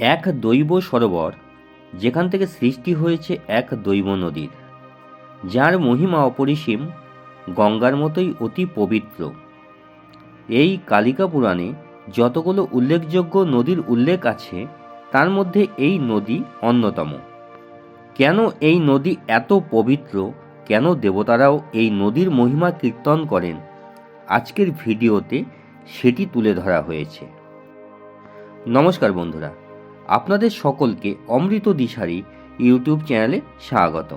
এক দৈব সরোবর, যেখান থেকে সৃষ্টি হয়েছে এক দৈব নদীর, যার মহিমা অপরিসীম, গঙ্গার মতোই অতি পবিত্র। এই কালিকা পুরাণে যতগুলো উল্লেখযোগ্য নদীর উল্লেখ আছে, তার মধ্যে এই নদী অন্যতম। কেন এই নদী এত পবিত্র, কেন দেবতারাও এই নদীর মহিমা কীর্তন করেন, আজকের ভিডিওতে সেটি তুলে ধরা হয়েছে। নমস্কার বন্ধুরা, আপনাদের সকলকে অমৃত দিশারি ইউটিউব চ্যানেলে স্বাগত।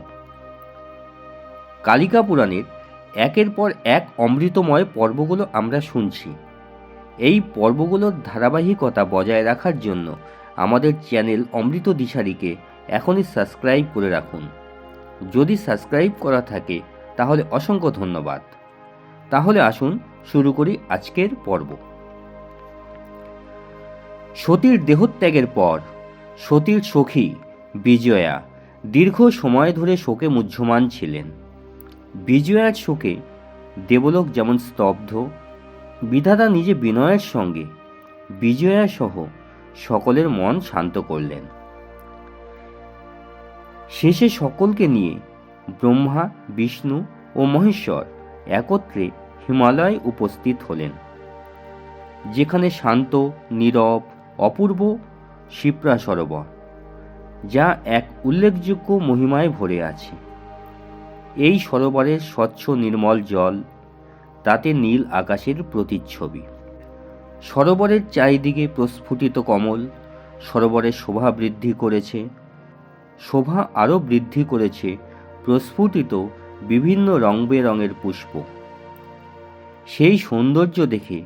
কালিকা পুরাণের একের পর এক অমৃতময় পর্বগুলো আমরা শুনছি। এই পর্বগুলোর ধারাবাহিকতা বজায় রাখার জন্য আমাদের চ্যানেল অমৃত দিশারিকে এখনই সাবস্ক্রাইব করে রাখুন। যদি সাবস্ক্রাইব করা থাকে তাহলে অসংখ্য ধন্যবাদ। তাহলে আসুন শুরু করি আজকের পর্ব। সতীর দেহত্যাগের পর সতীর সখী বিজয়া দীর্ঘ সময় ধরে শোকে মুহ্যমান ছিলেন। বিজয়ার শোকে দেবলোক যেমন স্তব্ধ, বিধাতা নিজে বিনয়ের সঙ্গে বিজয়া সহ সকলের মন শান্ত করলেন। শেষে সকলকে নিয়ে ব্রহ্মা, বিষ্ণু ও মহেশ্বর একত্রে হিমালয়ে উপস্থিত হলেন, যেখানে শান্ত, নীরব, অপূর্ব শিপ্রা সরোবর, যা এক উল্লেখযোগ্য মহিমায় ভরে আছে। এই সরোবরের স্বচ্ছ নির্মল জল, তাতে নীল আকাশের প্রতিচ্ছবি। সরোবরের চারিদিকে প্রস্ফুটিত কমল সরোবরের শোভা বৃদ্ধি করেছে। শোভা আরও বৃদ্ধি করেছে প্রস্ফুটিত বিভিন্ন রং বেরঙের পুষ্প। সেই সৌন্দর্য দেখে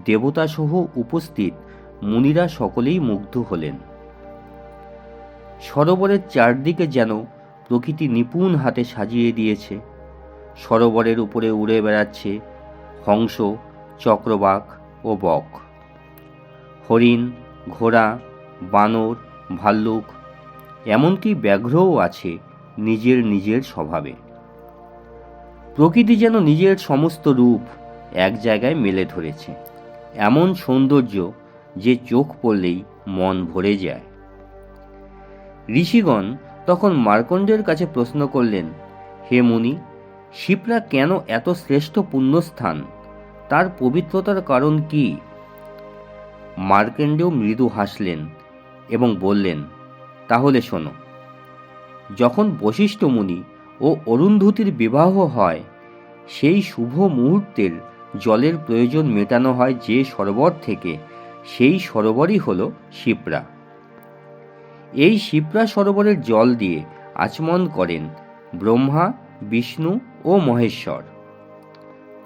দেবতাসহ উপস্থিত মুনিরা সকলেই মুগ্ধ হলেন। সরোবরের চারদিকে যেন প্রকৃতি নিপুণ হাতে সাজিয়ে দিয়েছে। সরোবরের উপরে উড়ে বেড়াচ্ছে হংস, চক্রবাক ও বক, হরিণ, ঘোড়া, বানর, ভাল্লুক, এমনকি ব্যাঘ্রও আছে নিজের নিজের স্বভাবে। প্রকৃতি যেন নিজের সমস্ত রূপ এক জায়গায় মেলে ধরেছে। এমন সৌন্দর্য যে চোখ পড়লেই মন ভরে যায়। ঋষিগণ তখন মার্কণ্ডের কাছে প্রশ্ন করলেন, হে মুনি, শিপ্রা কেন এত শ্রেষ্ঠ পুণ্যস্থান? তার পবিত্রতার কারণ কি? মার্কণ্ডেয় মৃদু হাসলেন এবং বললেন, তাহলে শোনো। যখন বশিষ্ঠ মুনি ও অরুন্ধতির বিবাহ হয়, সেই শুভ মুহূর্তের জলের প্রয়োজন মেটানো হয় যে সরোবর থেকে, সেই সরোবরই হল শিপ্রা। এই শিপ্রা সরোবরের জল দিয়ে আচমন করেন ব্রহ্মা, বিষ্ণু ও মহেশ্বর।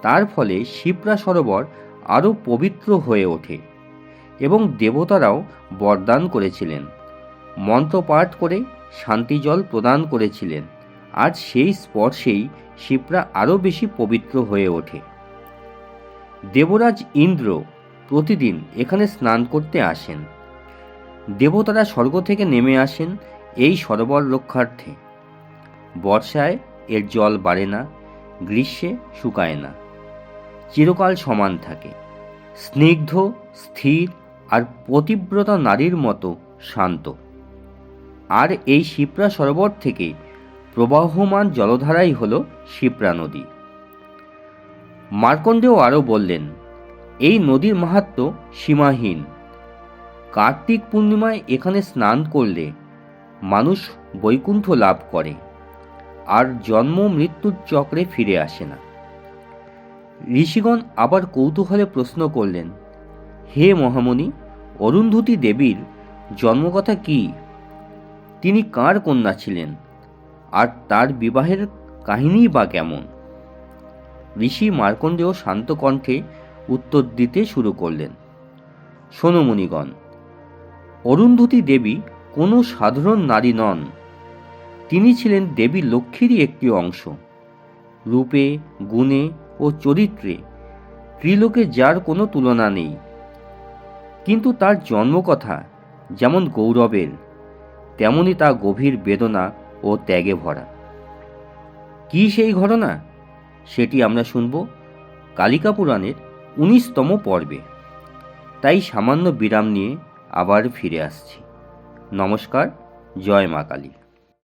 তার ফলে শিপ্রা সরোবর আরও পবিত্র হয়ে ওঠে এবং দেবতারাও বরদান করেছিলেন, মন্ত্রপাঠ করে শান্তি জল প্রদান করেছিলেন, আর সেই স্পর্শেই শিপ্রা আরও বেশি পবিত্র হয়ে ওঠে। দেবরাজ ইন্দ্র প্রতিদিন এখানে স্নান করতে আসেন। দেবতারা স্বর্গ থেকে নেমে আসেন এই সরোবর রক্ষার্থে। বর্ষায় এর জল বাড়ে না, গ্রীষ্মে শুকায় না, চিরকাল সমান থাকে, স্নিগ্ধ, স্থির আর পতিব্রতা নারীর মতো শান্ত। আর এই শিপ্রা সরোবর থেকে প্রবাহমান জলধারাই হল শিপ্রা নদী। মার্কণ্ডেয় আরও বললেন, এই নদীর মাহাত্ম্য সীমাহীন। কার্তিক পূর্ণিমায় এখানে স্নান করলে মানুষ বৈকুণ্ঠ লাভ করে আর জন্ম মৃত্যুর চক্রে ফিরে আসে না। ঋষিগণ আবার কৌতূহলে প্রশ্ন করলেন, হে মহামুনি, অরুন্ধতী দেবীর জন্মকথা কি? তিনি কার কন্যা ছিলেন, আর তার বিবাহের কাহিনী বা কেমন? ঋষি মার্কণ্ডেয় শান্ত কণ্ঠে উত্তর দিতে শুরু করলেন, শোনো মুনিগণ, অরুন্ধতী দেবী কোনো সাধারণ নারী নন। তিনি ছিলেন দেবী লক্ষ্মীরই একটি অংশ। রূপে, গুণে ও চরিত্রে ত্রিলোকে যার কোনো তুলনা নেই। কিন্তু তার জন্মকথা যেমন গৌরবের, তেমনি তা গভীর বেদনা ও ত্যাগে ভরা। কি সেই ঘটনা? সেটি আমরা শুনব কালিকা পুরাণের 19তম পর্বে। তাই সামান্য বিরাম নিয়ে আবার ফিরে আসছি। নমস্কার। জয় মা কালী।